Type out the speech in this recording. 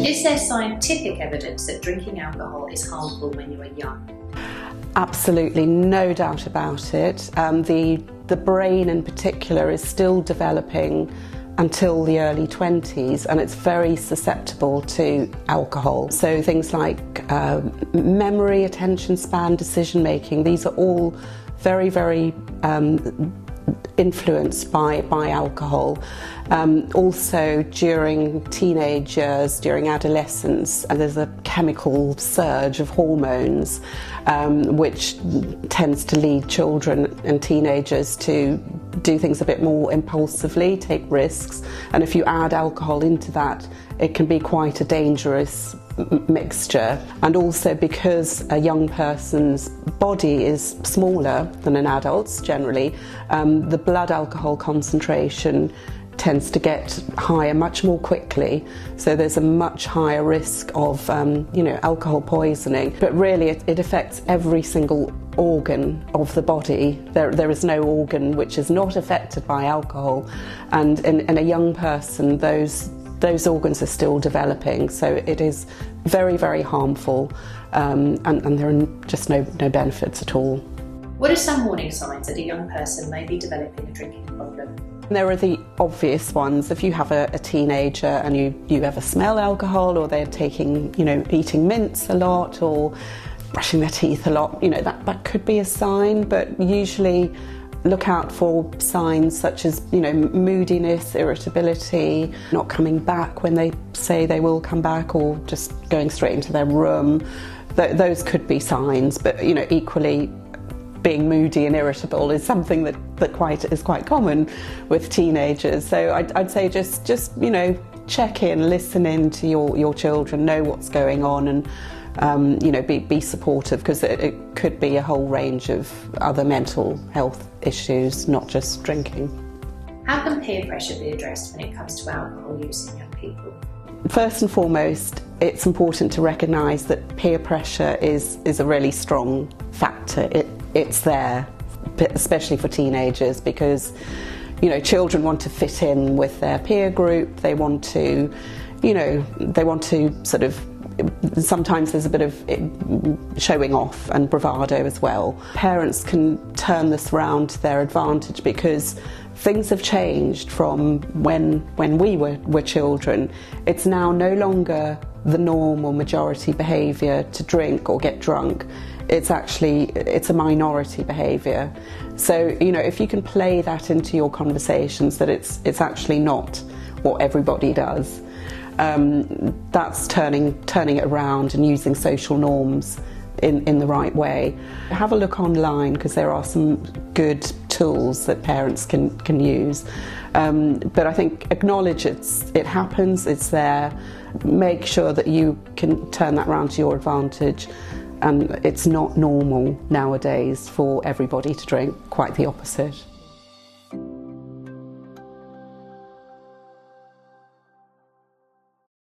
Is there scientific evidence that drinking alcohol is harmful when you are young? Absolutely, no doubt about it. The brain in particular is still developing until the early 20s, and it's very susceptible to alcohol. So things like memory, attention span, decision making, these are all very, very influenced by alcohol. Also during teenage years, during adolescence, there's a chemical surge of hormones which tends to lead children and teenagers to do things a bit more impulsively, take risks, and if you add alcohol into that, it can be quite a dangerous mixture. And also because a young person's body is smaller than an adult's generally, the blood alcohol concentration tends to get higher much more quickly, so there's a much higher risk of alcohol poisoning. But really it affects every single organ of the body. There is no organ which is not affected by alcohol, and in a young person those organs are still developing, so it is very, very harmful, and there are just no benefits at all. What are some warning signs that a young person may be developing a drinking problem? There are the obvious ones. If you have a teenager and you ever smell alcohol, or they're taking, eating mints a lot or brushing their teeth a lot, that could be a sign, but usually look out for signs such as, moodiness, irritability, not coming back when they say they will come back, or just going straight into their room. Those could be signs, but, equally being moody and irritable is something that is quite common with teenagers. So I'd say just check in, listen in to your children, know what's going on, and be supportive, because it could be a whole range of other mental health issues, not just drinking. How can peer pressure be addressed when it comes to alcohol use in young people? First and foremost, it's important to recognise that peer pressure is a really strong factor. It's there, especially for teenagers, because children want to fit in with their peer group. They want to sort of, sometimes there's a bit of showing off and bravado as well. Parents can turn this around to their advantage, because things have changed from when we were children. It's now no longer the norm or majority behaviour to drink or get drunk. It's a minority behaviour. So, if you can play that into your conversations, that it's actually not what everybody does. That's turning it around and using social norms in the right way. Have a look online, because there are some good tools that parents can use. But I think acknowledge it happens, it's there. Make sure that you can turn that around to your advantage. And it's not normal nowadays for everybody to drink, quite the opposite.